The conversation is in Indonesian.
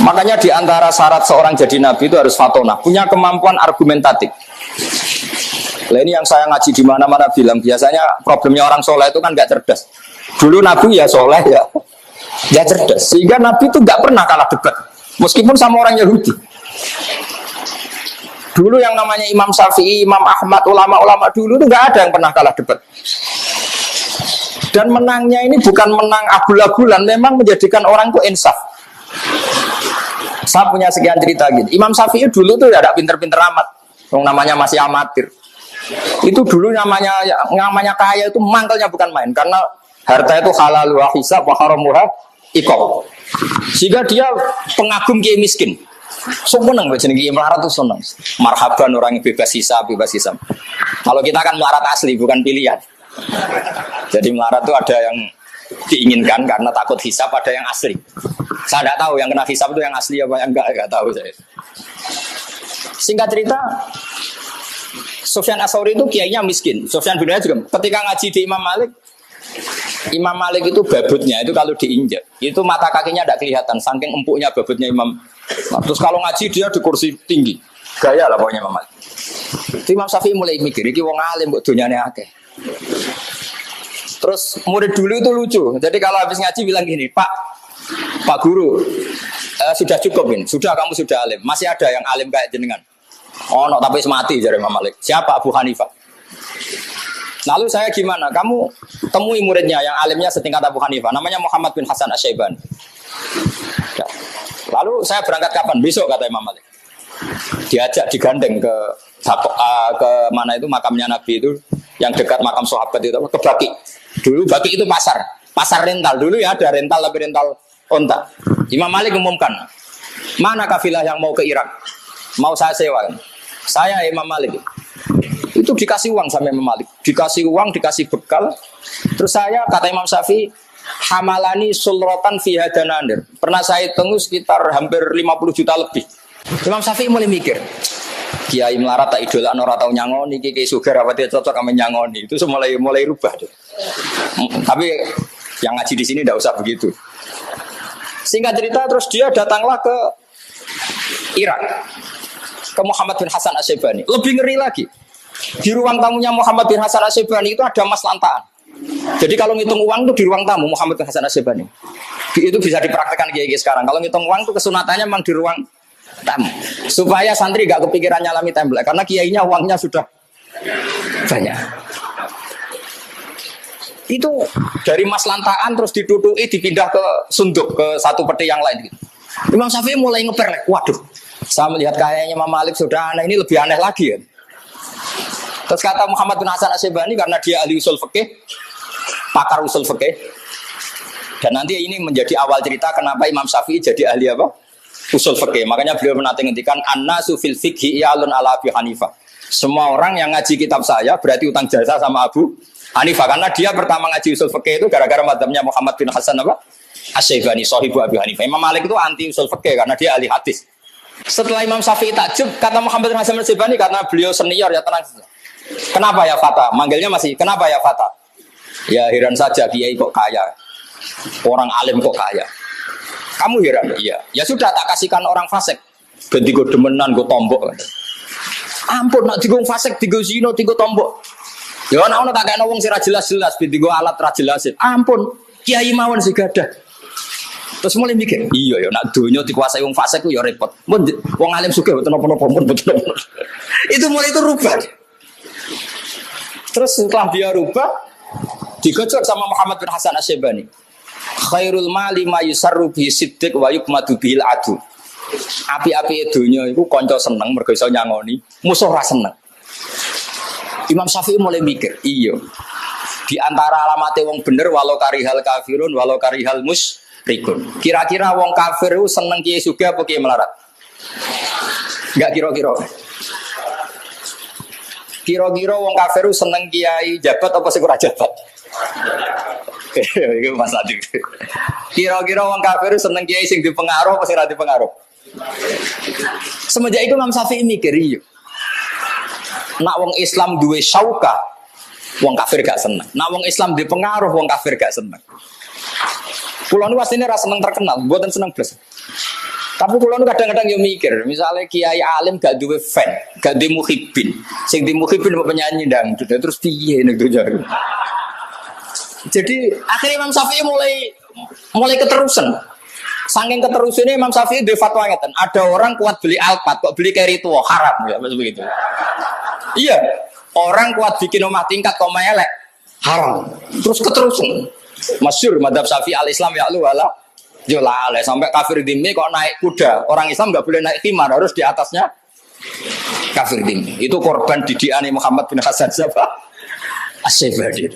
Makanya di antara syarat seorang jadi nabi itu harus fatonah, punya kemampuan argumentatif. Nah ini yang saya ngaji di mana-mana bilang, biasanya problemnya orang soleh itu kan nggak cerdas. Dulu nabi ya soleh ya cerdas, sehingga nabi itu nggak pernah kalah debat, meskipun sama orang Yahudi. Dulu yang namanya Imam Syafi'i, Imam Ahmad, ulama-ulama dulu itu nggak ada yang pernah kalah debat. Dan menangnya ini bukan menang abul-abulan, memang menjadikan orang itu insaf. Saya punya sekian cerita gitu. Imam Syafi'i dulu tuh ada pinter-pinter amat, yang namanya masih amatir. Itu dulu namanya kaya itu mangkelnya bukan main, karena harta itu halal wa hisab wa haramuha iqab. Sehingga dia pengagum kiai miskin. Seneng baca nih melarat tuh seneng. Marhaban orang yang bebas hisab, bebas hisab. Kalau kita kan melarat asli bukan pilihan. Jadi melarat tuh ada yang diinginkan karena takut hisab, ada yang asli. Saya tidak tahu yang kena hisab itu yang asli apa yang enggak tahu saya. Singkat cerita, Sufyan Ats-Tsauri itu kiainya miskin. Sufyan bin Uyainah juga. Ketika ngaji di Imam Malik itu babutnya itu kalau diinjak itu mata kakinya tidak kelihatan saking empuknya babutnya Imam. Nah, terus kalau ngaji dia di kursi tinggi, gaya lah pokoknya Imam Malik. Imam Syafi'i mulai mikir, iki wong alim kok donyane akeh. Terus murid dulu itu lucu. Jadi kalau habis ngaji bilang gini, Pak Guru, sudah cukup ini, kamu sudah alim. Masih ada yang alim kayak jenengan? Oh, no, tapi mati jadi Imam Malik. Siapa? Abu Hanifah. Lalu saya gimana? Kamu temui muridnya yang alimnya setingkat Abu Hanifah, namanya Muhammad bin Hasan Asy-Syaibani. Ya. Lalu saya berangkat kapan? Besok kata Imam Malik. Diajak digandeng ke mana itu makamnya Nabi itu yang dekat makam sahabat itu ke Baqi. Dulu Baqi itu pasar rental dulu ya, ada rental tapi rental onta. Imam Malik umumkan, mana kafilah yang mau ke Irak? Mau saya sewa? Saya Imam Malik. Itu dikasih uang sama Imam Malik, dikasih uang, dikasih bekal. Terus saya kata Imam Syafi'i, hamalani sulrotan fi hadananir. Pernah saya hitung sekitar hampir 50 juta lebih. Imam Syafi'i mulai mikir, kiai melarat tak idola ora tau nyangoni, kiai sugar apa dia cocok sama nyangoni. Itu mulai rubah deh. Tapi yang ngaji di sini tidak usah begitu. Singkat cerita terus dia datanglah ke Irak, ke Muhammad bin Hasan Asy-Syaibani. Lebih ngeri lagi. Di ruang tamunya Muhammad bin Hasan Asy-Syaibani itu ada mas lantaan. Jadi kalau ngitung uang itu di ruang tamu Muhammad bin Hasan Asy-Syaibani. Itu bisa dipraktekkan kiai sekarang. Kalau ngitung uang itu kesunatannya memang di ruang tamu. Supaya santri gak kepikiran nyalami tembel karena kiainya uangnya sudah banyak. Itu dari mas lantaan terus ditutupi dipindah ke sunduk ke satu peti yang lain gitu. Imam Syafi'i mulai ngeper, waduh. Saya melihat kayaknya Imam Malik sudah aneh, ini lebih aneh lagi ya. Terus kata Muhammad bin Hasan Asy-Syaibani karena dia ahli usul fikih, pakar usul fikih. Dan nanti ini menjadi awal cerita kenapa Imam Syafi'i jadi ahli apa? Usul fikih. Makanya beliau menanti ngendikan annasu fil fiqhi ya'lun ala Abi Hanifah. Semua orang yang ngaji kitab saya berarti utang jasa sama Abu Hanifah karena dia pertama ngaji usul fikih itu gara-gara madzhabnya Muhammad bin Hasan apa? Asy-Syaibani sahibu Abi Hanifah. Imam Malik itu anti usul fikih karena dia ahli hadis. Setelah Imam Syafi'i takjub kata Muhammad bin Hasan Asy-Syaibani karena beliau senior ya tenang. Kenapa ya Fata? Manggilnya masih kenapa ya Fata? Ya heran saja kiai kok kaya. Orang alim kok kaya. Kamu heran? Iya. Ya sudah tak kasihkan orang fasik. Ganti go demenan go tombok. Ampun nak digo fasik digo zina digo tombok. Ya ana tak kena wong sing ra jelas-jelas digo alat ra jelas. Ampun, kiai mawon sing gadah. Terus mulai mikir, iya ya nak donya dikuasai wong fasik ku ya repot. Mun wong alim sugih mboten napa-napa pun mboten. Itu mulai itu rubah. Terus setelah dia rubah, digojok sama Muhammad bin Hasan Asy-Syaibani. Khairul mali ma yusarru bi siddiq wa yukmadu bil adu. Api-api donya iku kanca seneng mergo iso nyangoni, musuh ra seneng. Imam Syafi'i mulai mikir, iya. Di antara alamate wong bener walau karihal kafirun walau karihal musyrikun. Kira-kira wong kafir itu seneng kiai sugih apa kiai melarat? Enggak kira-kira. Kira-kira wong kafir seneng kiai jabat apa sing ora jabat? Iki Mas Adi. Kira-kira wong kafir seneng kiai sing dipengaruh apa sing ora dipengaruh? Semenjak itu Imam Syafi'i mikir iya. Nak wong Islam duwe syauka, wong kafir gak seneng. Nak wong Islam dipengaruh, wong kafir gak seneng. Kulo niku asline ra seneng terkenal, mboten seneng blas. Tapi kalau kadang-kadang yo mikir, misalnya kiai alim gak duwe fan, gak duwe muhibin, sing di muhibin mau penyanyi dangdut, terus piye nek tuh jago. Jadi akhirnya Imam Syafi'i mulai keterusan. Saking keterusannya Imam Syafi'i di fatwa ngeten, ada orang kuat beli Alphard, kok beli carry tua haram ya maksud begitu. Iya, orang kuat bikin omah tingkat kok elek haram. Terus keterusan. Masyhur madzhab Syafi'i al-Islam ya lu wala jolale sampai kafir dimi kok naik kuda. Orang Islam nggak boleh naik khimar, harus di atasnya kafir dimi. Itu korban didikan Muhammad bin Hasan siapa? As-Syaibani.